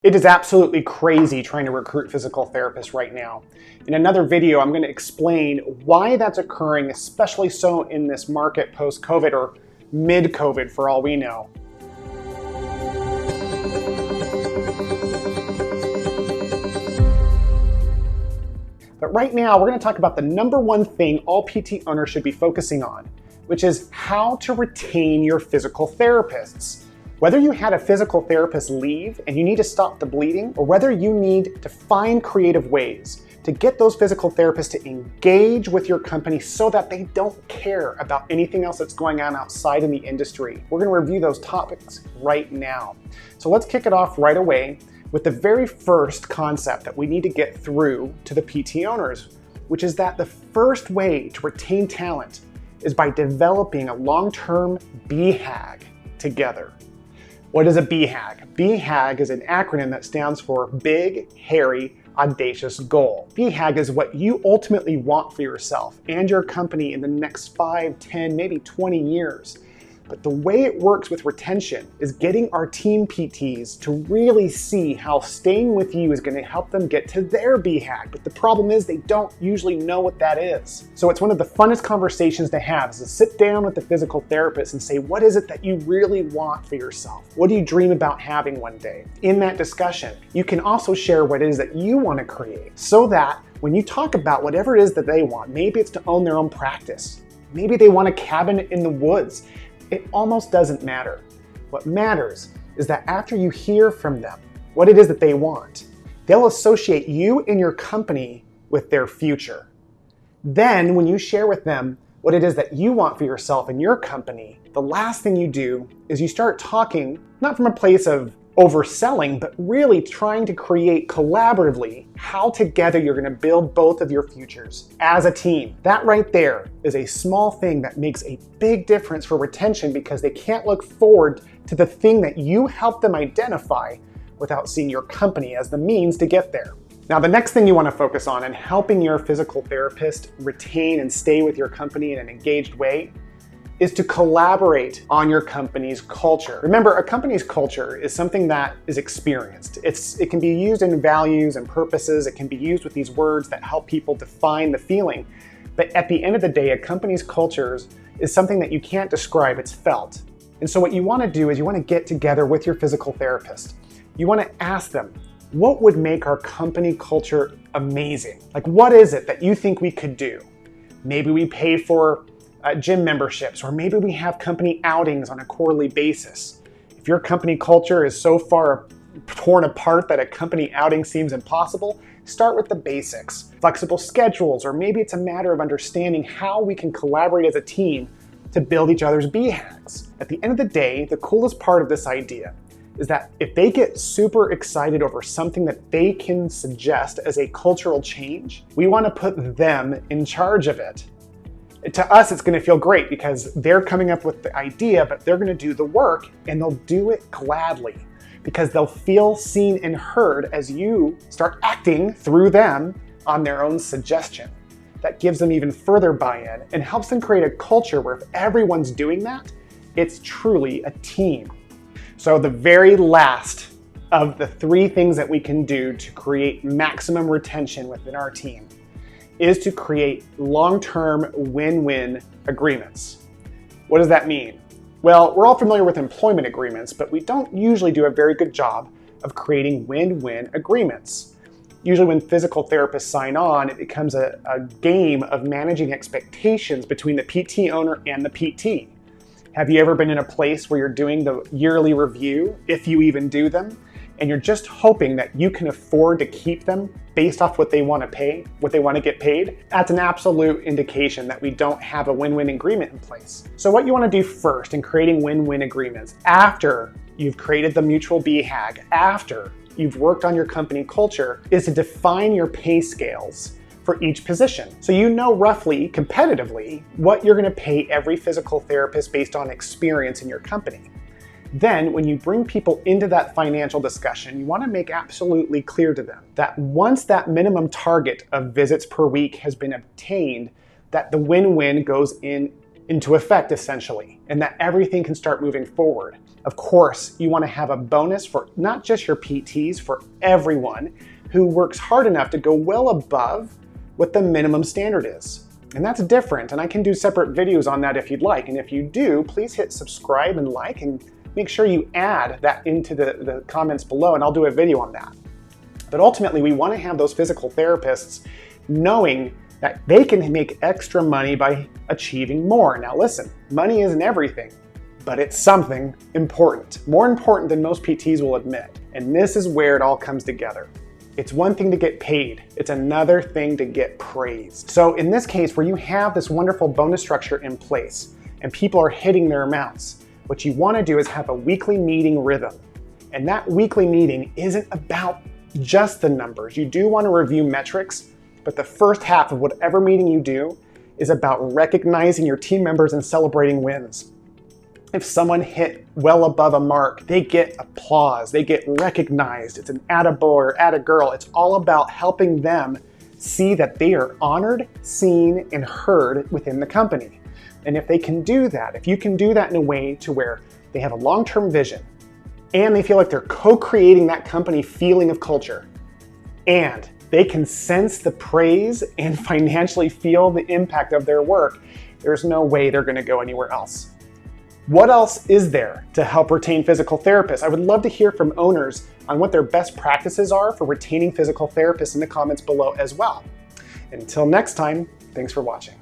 It is absolutely crazy trying to recruit physical therapists right now. In another video, I'm going to explain why that's occurring, especially so in this market post-COVID or mid-COVID for all we know. But right now, we're going to talk about the number one thing all PT owners should be focusing on, which is how to retain your physical therapists. Whether you had a physical therapist leave and you need to stop the bleeding, or whether you need to find creative ways to get those physical therapists to engage with your company so that they don't care about anything else that's going on outside in the industry. We're going to review those topics right now. So let's kick it off right away with the very first concept that we need to get through to the PT owners, which is that the first way to retain talent is by developing a long-term BHAG together. What is a BHAG? BHAG is an acronym that stands for Big, Hairy, Audacious Goal. BHAG is what you ultimately want for yourself and your company in the next 5, 10, maybe 20 years. But the way it works with retention is getting our team PTs to really see how staying with you is going to help them get to their BHAG. But the problem is they don't usually know what that is. So it's one of the funnest conversations to have is to sit down with the physical therapist and say, what is it that you really want for yourself? What do you dream about having one day? In that discussion, you can also share what it is that you want to create so that when you talk about whatever it is that they want, maybe it's to own their own practice. Maybe they want a cabin in the woods. It almost doesn't matter. What matters is that after you hear from them what it is that they want, they'll associate you and your company with their future. Then when you share with them what it is that you want for yourself and your company, the last thing you do is you start talking, not from a place of overselling, but really trying to create collaboratively how together you're going to build both of your futures as a team. That right there is a small thing that makes a big difference for retention because they can't look forward to the thing that you help them identify without seeing your company as the means to get there. Now, the next thing you want to focus on in helping your physical therapist retain and stay with your company in an engaged way is to collaborate on your company's culture. Remember, a company's culture is something that is experienced. It can be used in values and purposes. It can be used with these words that help people define the feeling. But at the end of the day, a company's culture is something that you can't describe, it's felt. And so what you wanna do is you wanna get together with your physical therapist. You wanna ask them, what would make our company culture amazing? Like, what is it that you think we could do? Maybe we pay for gym memberships, or maybe we have company outings on a quarterly basis. If your company culture is so far torn apart that a company outing seems impossible, start with the basics. Flexible schedules, or maybe it's a matter of understanding how we can collaborate as a team to build each other's BHAGs. At the end of the day, the coolest part of this idea is that if they get super excited over something that they can suggest as a cultural change, we want to put them in charge of it. To us, it's going to feel great because they're coming up with the idea, but they're going to do the work and they'll do it gladly because they'll feel seen and heard as you start acting through them on their own suggestion. That gives them even further buy-in and helps them create a culture where if everyone's doing that, it's truly a team. So the very last of the 3 things that we can do to create maximum retention within our team is to create long-term win-win agreements. What does that mean? Well, we're all familiar with employment agreements, but we don't usually do a very good job of creating win-win agreements. Usually when physical therapists sign on, it becomes a game of managing expectations between the PT owner and the PT. Have you ever been in a place where you're doing the yearly review, if you even do them, and you're just hoping that you can afford to keep them based off what they want to pay, what they want to get paid? That's an absolute indication that we don't have a win-win agreement in place. So what you want to do first in creating win-win agreements, after you've created the mutual BHAG, after you've worked on your company culture, is to define your pay scales for each position. So you know roughly, competitively, what you're going to pay every physical therapist based on experience in your company. Then, when you bring people into that financial discussion, you want to make absolutely clear to them that once that minimum target of visits per week has been obtained, that the win-win goes into effect essentially, and that everything can start moving forward. Of course, you want to have a bonus for not just your PTs, for everyone who works hard enough to go well above what the minimum standard is. And that's different, and I can do separate videos on that if you'd like. And if you do, please hit subscribe and like, and make sure you add that into the comments below, and I'll do a video on that. But ultimately, we want to have those physical therapists knowing that they can make extra money by achieving more. Now listen, money isn't everything, but it's something important, more important than most PTs will admit. And this is where it all comes together. It's one thing to get paid, it's another thing to get praised. So in this case, where you have this wonderful bonus structure in place and people are hitting their amounts, what you want to do is have a weekly meeting rhythm. And that weekly meeting isn't about just the numbers. You do want to review metrics, but the first half of whatever meeting you do is about recognizing your team members and celebrating wins. If someone hit well above a mark, they get applause, they get recognized. It's an attaboy or attagirl. It's all about helping them see that they are honored, seen, and heard within the company. And if they can do that, if you can do that in a way to where they have a long-term vision and they feel like they're co-creating that company feeling of culture, and they can sense the praise and financially feel the impact of their work, there's no way they're going to go anywhere else. What else is there to help retain physical therapists? I would love to hear from owners on what their best practices are for retaining physical therapists in the comments below as well. Until next time, thanks for watching.